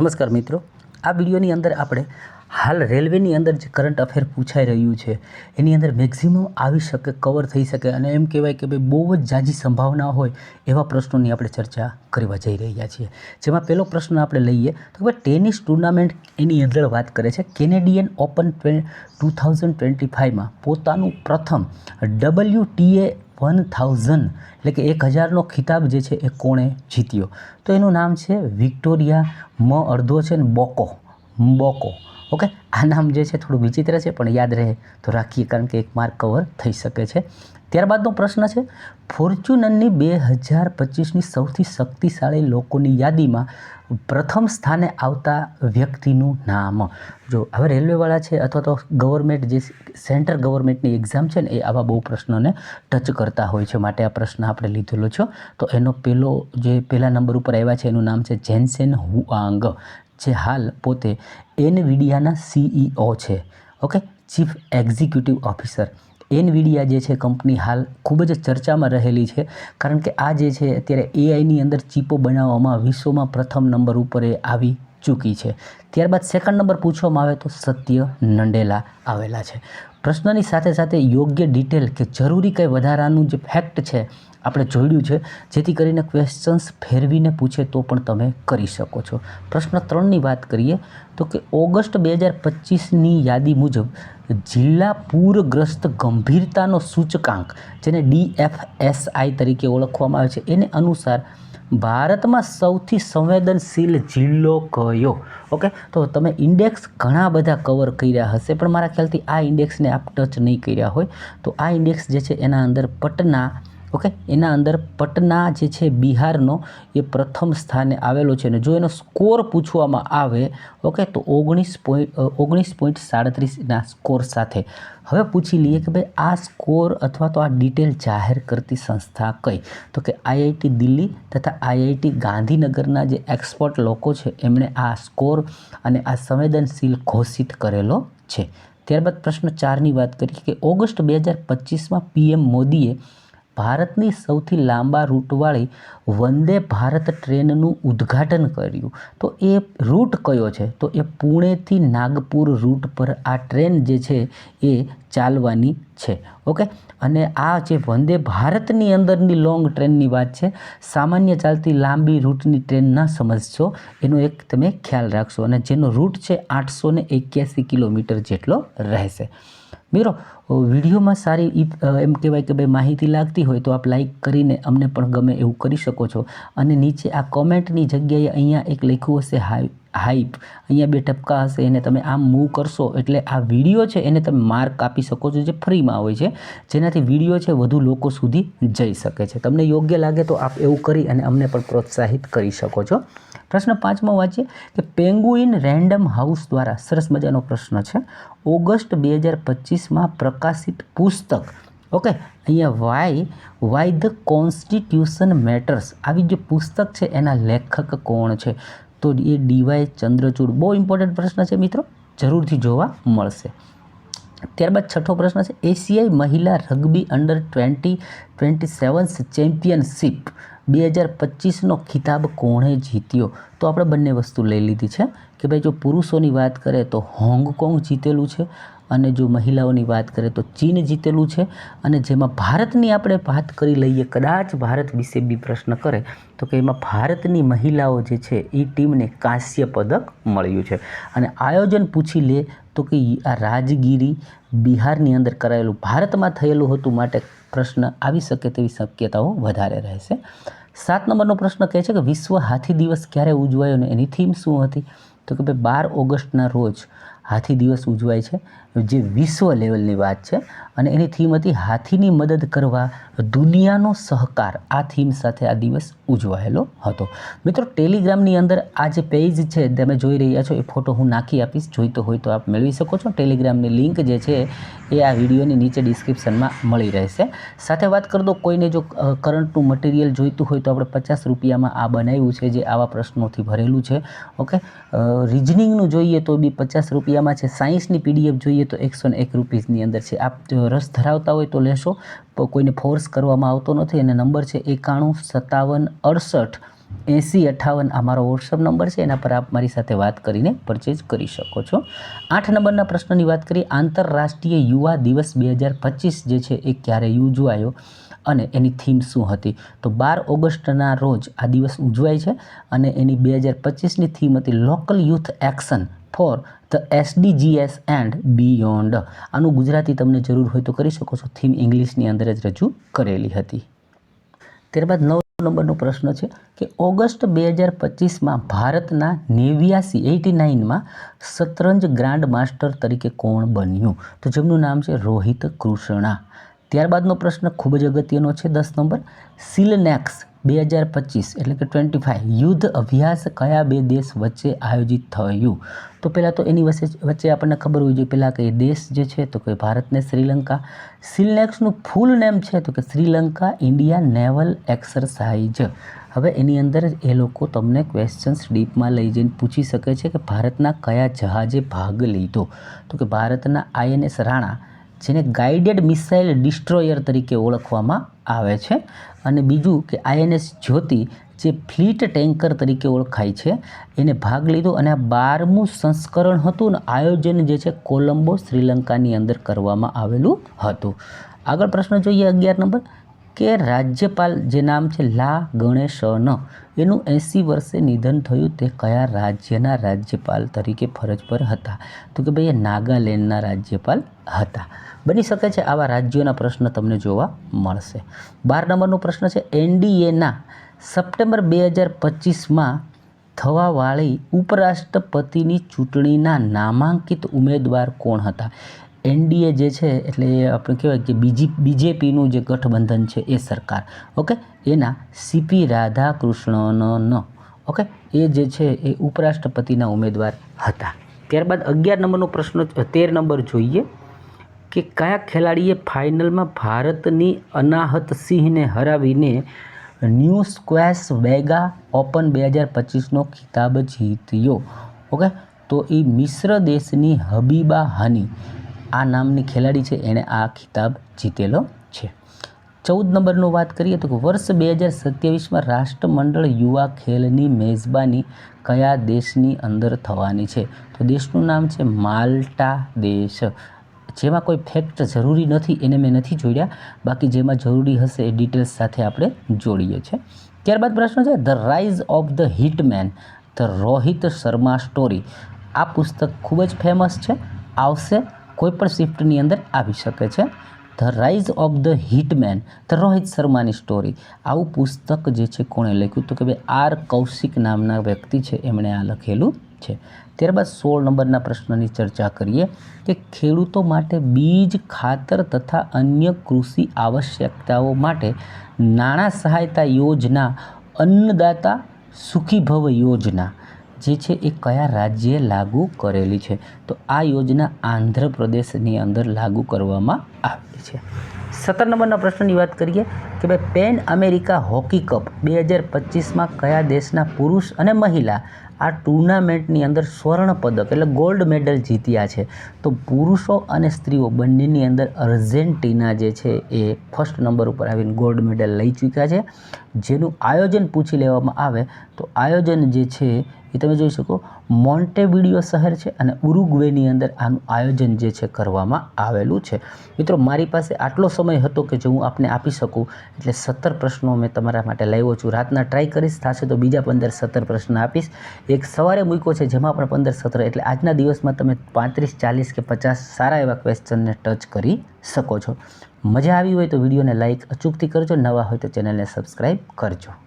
નમસ્કાર મિત્રો, આ વિડીયોની અંદર આપણે હાલ રેલવેની અંદર જે કરંટ અફેર પૂછાઈ રહ્યું છે એની અંદર મેક્સિમમ આવી શકે, કવર થઈ શકે અને એમ કહેવાય કે ભાઈ બહુ જ ઝાઝી સંભાવના હોય એવા પ્રશ્નોની આપણે ચર્ચા કરવા જઈ રહ્યા છીએ. જેમાં પહેલો પ્રશ્ન આપણે લઈએ તો ભાઈ ટેનિસ ટુર્નામેન્ટ એની અંદર વાત કરે છે. કેનેડિયન ઓપન 2025માં પોતાનું પ્રથમ WTA 1000 એટલે કે 1000નો ખિતાબ જે છે એ કોણે જીત્યો? તો એનું નામ છે વિક્ટોરિયા અડધો છે ને બોકો. ઓકે, આ નામ જે છે થોડું વિચિત્ર છે પણ યાદ રહે તો રાખીએ, કારણ કે એક માર્ક કવર થઈ શકે છે. ત્યારબાદનો પ્રશ્ન છે ફોર્ચ્યુનરની 2025ની સૌથી શક્તિશાળી લોકોની યાદીમાં પ્રથમ સ્થાને આવતા વ્યક્તિનું નામ. જો હવે રેલવેવાળા છે અથવા તો ગવર્મેન્ટ જે સેન્ટ્રલ ગવર્મેન્ટની એક્ઝામ છે ને એ આવા બહુ પ્રશ્નોને ટચ કરતા હોય છે, માટે આ પ્રશ્ન આપણે લીધેલો છે. તો એનો પહેલા નંબર ઉપર આવ્યા છે એનું નામ છે જેન્સેન હુઆંગ, જે હાલ પોતે એનવીડિયાના CEO છે. Okay, chief executive officer. Nvidia જે છે કંપની હાલ ખૂબ જ ચર્ચામાં રહેલી છે, કારણ કે આ જે છે અત્યારે એઆઈની અંદર ચીપો બનાવવામાં વિશ્વમાં પ્રથમ નંબર ઉપર એ આવી ચૂકી છે. ત્યારબાદ સેકન્ડ નંબર પૂછવામાં આવે તો સત્ય નંડેલા આવેલા છે. પ્રશ્નની સાથે સાથે યોગ્ય ડિટેલ કે જરૂરી કંઈ વધારાનું જે ફેક્ટ છે આપણે જોડ્યું છે, જેથી કરીને ક્વેશ્ચન્સ ફેરવીને પૂછે તો પણ તમે કરી શકો છો. પ્રશ્ન 3ની વાત કરીએ તો કે ઓગસ્ટ 2025ની યાદી મુજબ જિલ્લા પૂરગ્રસ્ત ગંભીરતાનો સૂચકાંક, જેને DFSI તરીકે ઓળખવામાં આવે છે, એને અનુસાર ભારતમાં સૌથી સંવેદનશીલ જિલ્લો કયો? ઓકે, તો તમે ઇન્ડેક્સ ઘણા બધા કવર કર્યા હશે, પણ મારા ખ્યાલથી આ ઇન્ડેક્સને આપ ટચ નહીં કર્યા હોય. તો આ ઇન્ડેક્સ જે છે એના અંદર પટના, ઓકે, એના અંદર પટના જે છે બિહારનો એ પ્રથમ સ્થાને આવેલો છે. અને જો એનો સ્કોર પૂછવામાં આવે, ઓકે, તો 19.37ના સ્કોર સાથે. હવે પૂછી લઈએ કે ભાઈ આ સ્કોર અથવા તો આ ડિટેલ જાહેર કરતી સંસ્થા કઈ? તો કે IIT દિલ્હી તથા IIT ગાંધીનગરના જે એક્સપર્ટ લોકો છે એમણે આ સ્કોર અને આ સંવેદનશીલ ઘોષિત કરેલો છે. ત્યારબાદ પ્રશ્ન 4ની વાત કરીએ કે ઓગસ્ટ 2025માં PM મોદીએ ભારતની સૌથી લાંબા રૂટવાળી વંદે ભારત ટ્રેનનું ઉદ્ઘાટન કર્યું. તો એ રૂટ કયો છે? તો એ પુણેથી નાગપુર રૂટ પર આ ટ્રેન જે છે એ ચાલવાની છે. ઓકે, અને આ જે વંદે ભારતની અંદરની લોંગ ટ્રેનની વાત છે, સામાન્ય ચાલતી લાંબી રૂટની ટ્રેન ન સમજશો, એનો એક તમે ખ્યાલ રાખશો, અને જેનો રૂટ છે 881 કિલોમીટર જેટલો રહેશે. મિત્રો, વિડીયોમાં સારી એમ કહેવાય કે ભાઈ માહિતી લાગતી હોય તો આપ લાઈક કરીને અમને પણ ગમે એવું કરી શકો છો. અને નીચે આ કોમેન્ટની જગ્યાએ અહીંયા એક લખ્યું હશે હાઈપ, અહીંયા 2 ટપકા હશે, એને તમે આમ મૂવ કરશો એટલે આ વિડીયો છે એને તમે માર્ક આપી શકો છો, જે ફ્રીમાં હોય છે, જેનાથી વિડીયો છે વધુ લોકો સુધી જઈ શકે છે. તમને યોગ્ય લાગે તો આપ એવું કરી અને અમને પણ પ્રોત્સાહિત કરી શકો છો. પ્રશ્ન 5માં વાંચીએ કે પેંગ્વિન રેન્ડમ હાઉસ દ્વારા, સરસ મજાનો પ્રશ્ન છે, ઓગસ્ટ 2025માં પ્રકાશિત પુસ્તક, ઓકે, અહીંયા વાય ધ કોન્સ્ટિટ્યુશન મેટર્સ, આવી જે પુસ્તક છે એના લેખક કોણ છે? તો એ DY ચંદ્રચૂડ. બહુ ઇમ્પોર્ટન્ટ પ્રશ્ન છે મિત્રો, જરૂરથી જોવા મળશે. ત્યારબાદ છઠ્ઠો પ્રશ્ન છે એશિયાઈ મહિલા રગ્બી અંડર 2027 ચેમ્પિયનશિપ 2025નો ખિતાબ કોણે જીત્યો? તો આપણે બંને વસ્તુ લઈ લીધી છે કે ભાઈ જો પુરુષોની વાત કરે તો હોંગકોંગ જીતેલું છે, અને જો મહિલાઓની વાત કરે તો ચીન જીતેલું છે. અને જેમાં ભારતની આપણે વાત કરી લઈએ, કદાચ ભારત વિશે બી પ્રશ્ન કરે તો કે એમાં ભારતની મહિલાઓ જે છે એ ટીમને કાંસ્ય પદક મળ્યું છે. અને આયોજન પૂછી લે તો કે આ રાજગીરી બિહારની અંદર કરાયેલું ભારતમાં થયેલું હતું, માટે પ્રશ્ન આવી શકે તેવી શક્યતાઓ વધારે રહેશે. 7 નંબરનો પ્રશ્ન કહે છે કે વિશ્વ હાથી દિવસ ક્યારે ઉજવાયો અને એની થીમ શું હતી? તો કે ભાઈ 12 ઓગસ્ટના રોજ હાથી દિવસ ઉજવાય છે, જે વિશ્વ લેવલની વાત છે, અને એની થીમ હતી હાથીની મદદ કરવા દુનિયાનો સહકાર. આ થીમ સાથે આ દિવસ ઉજવાયેલો હતો. મિત્રો, ટેલિગ્રામની અંદર આ જે પેજ છે તમે જોઈ રહ્યા છો એ ફોટો હું નાખી આપીશ, જોઈતો હોય તો આપ મેળવી શકો છો. ટેલિગ્રામની લિંક જે છે એ આ વિડીયોની નીચે ડિસ્ક્રિપ્શનમાં મળી રહેશે. સાથે વાત કરી દો, કોઈને જો કરંટનું મટીરિયલ જોઈતું હોય તો આપણે 50 રૂપિયામાં આ બનાવ્યું છે, જે આવા પ્રશ્નોથી ભરેલું છે. ઓકે, રિઝનિંગનું જોઈએ તો બી 50 રૂપિયામાં છે. સાયન્સની PDF જોઈએ તો 101 રૂપીસની અંદર છે. આપ રસ ધરાવતા હોય તો લેશો, કોઈને ફોર્સ કરવામાં આવતો નથી. અને નંબર છે 91 57 68 8058 આ મારો વોટ્સઅપ નંબર છે, એના પર આપ મારી સાથે વાત કરીને પરચેઝ કરી શકો છો. 8 નંબરના પ્રશ્નની વાત કરીએ. આંતરરાષ્ટ્રીય યુવા દિવસ 2025 જે છે એ ક્યારે ઉજવાયો અને એની થીમ શું હતી? તો 12 ઓગસ્ટના રોજ આ દિવસ ઉજવાય છે અને એની 2025ની થીમ હતી local youth action for the SDGs and beyond. આનું ગુજરાતી તમને જરૂર હોય તો કરી શકો છો. થીમ ઇંગ્લિશની અંદર જ રજૂ કરેલી હતી. ત્યારબાદ 9 નંબરનો પ્રશ્ન છે કે ઓગસ્ટ 2025માં ભારતના 89માં શતરંજ ગ્રાન્ડ માસ્ટર તરીકે કોણ બન્યું? તો જેમનું નામ છે રોહિત કૃષ્ણા. ત્યારબાદનો પ્રશ્ન ખૂબ જ અગત્યનો છે 10 નંબર. સિલનેક્સ 2025 એટલે કે 25 યુદ્ધ અભ્યાસ કયા બે દેશ વચ્ચે આયોજિત થયું? તો પહેલાં તો એની વચ્ચે આપણને ખબર હોવી જોઈએ પહેલાં કે દેશ જે છે તો કે ભારત ને શ્રીલંકા. સિલનેક્સનું ફૂલ નેમ છે તો કે શ્રીલંકા ઇન્ડિયા નેવલ એક્સરસાઇઝ. હવે એની અંદર એ લોકો તમને ક્વેશ્ચન્સ ડીપમાં લઈ જઈને પૂછી શકે છે કે ભારતના કયા જહાજે ભાગ લીધો? તો કે ભારતના INS રાણા, જેને ગાઇડેડ મિસાઇલ ડિસ્ટ્રોયર તરીકે ઓળખવામાં આવે છે, અને બીજું કે INS જ્યોતિ જે ફ્લીટ ટેન્કર તરીકે ઓળખાય છે, એને ભાગ લીધો અને આ 12મું સંસ્કરણ હતું ને આયોજન જે છે કોલંબો શ્રીલંકાની અંદર કરવામાં આવેલું હતું. આગળ પ્રશ્ન જોઈએ 11 નંબર કે રાજ્યપાલ જે નામ છે લા ગણેશન, એનું 80 વર્ષે નિધન થયું તે કયા રાજ્યના રાજ્યપાલ તરીકે ફરજ પર હતા? તો કે ભાઈ એ નાગાલેન્ડના રાજ્યપાલ હતા. બની શકે છે આવા રાજ્યોના પ્રશ્ન તમને જોવા મળશે. 12 નંબરનો પ્રશ્ન છે NDAના સપ્ટેમ્બર 2025માં થવાવાળી ઉપરાષ્ટ્રપતિની ચૂંટણીના નામાંકિત ઉમેદવાર કોણ હતા? NDA જે છે એટલે એ આપણે કહેવાય કે BJPનું જે ગઠબંધન છે એ સરકાર, ઓકે, એના CP રાધાકૃષ્ણન, ઓકે, એ જે છે એ ઉપરાષ્ટ્રપતિના ઉમેદવાર હતા. ત્યારબાદ 11 નંબરનો પ્રશ્ન 13 નંબર જોઈએ કે કયા ખેલાડીએ ફાઇનલમાં ભારતની અનાહત સિંહને હરાવીને ન્યૂ સ્ક્વેશ વેગા ઓપન 2025નો ખિતાબ જીત્યો? ઓકે, તો એ મિશ્ર દેશની હબીબા હની આ નામની ખેલાડી છે, એણે આ ખિતાબ જીતેલો છે. 14 નંબરનો વાત કરીએ તો વર્ષ 2027માં રાષ્ટ્રમંડળ યુવા ખેલની મેજબાની કયા દેશની અંદર થવાની છે? તો દેશનું નામ છે માલ્ટા દેશ. જેમાં કોઈ ફેક્ટ જરૂરી નથી એને મેં નથી જોડ્યા, બાકી જેમાં જરૂરી હશે એ ડિટેલ્સ સાથે આપણે જોડીએ છીએ. ત્યારબાદ પ્રશ્ન છે the rise of the hitman the Rohit Sharma story. આ પુસ્તક ખૂબ જ ફેમસ છે, આવશે કોઈ પણ શિફ્ટની અંદર આવી શકે છે. The rise of the hitman the Rohit શર્માની સ્ટોરી. આવું પુસ્તક જે છે કોણે લખ્યું? તો કે ભાઈ R કૌશિક નામના વ્યક્તિ છે, એમણે આ લખેલું છે. ત્યારબાદ 16 નંબરના પ્રશ્નની ચર્ચા કરીએ કે ખેડૂતો માટે બીજ, ખાતર તથા અન્ય કૃષિ આવશ્યકતાઓ માટે નાણાં સહાયતા યોજના અન્નદાતા સુખીભવ યોજના જે છે એ કયા રાજ્યે લાગુ કરેલી છે? તો આ યોજના આંધ્રપ્રદેશની અંદર લાગુ કરવામાં આવી છે. 17 નંબરના પ્રશ્નની વાત કરીએ કે ભાઈ પેન અમેરિકા હોકી કપ 2025માં કયા દેશના પુરુષ અને મહિલા આ ટુર્નામેન્ટની અંદર સ્વર્ણ પદક એટલે ગોલ્ડ મેડલ જીત્યા છે? તો પુરુષો અને સ્ત્રીઓ બંનેની અંદર અર્જેન્ટિના જે છે એ ફર્સ્ટ નંબર ઉપર આવીને ગોલ્ડ મેડલ લઈ ચૂક્યા છે. જેનું આયોજન પૂછી લેવામાં આવે તો આયોજન જે છે એ તમે જોઈ શકો મોન્ટેવિડિયો શહેર છે અને ઉરુગ્વેની અંદર આનું આયોજન જે છે કરવામાં આવેલું છે. મિત્રો, મારી પાસે આટલો સમય હતો કે જો હું આપને આપી શકું એટલે 17 પ્રશ્નો મેં તમારા માટે લાવ્યો છું. રાતના ટ્રાય કરીશ, થશે તો બીજા 15-17 પ્રશ્ન આપીશ. એક સવારે મૂક્યો છે જેમાં પણ 15-17, એટલે આજના દિવસમાં તમે 35, 40 કે 50 સારા એવા ક્વેશ્ચનને ટચ કરી શકો છો. મજા આવી હોય તો વિડીયોને લાઇક અચૂકથી કરજો, નવા હોય તો ચેનલને સબસ્ક્રાઈબ કરજો.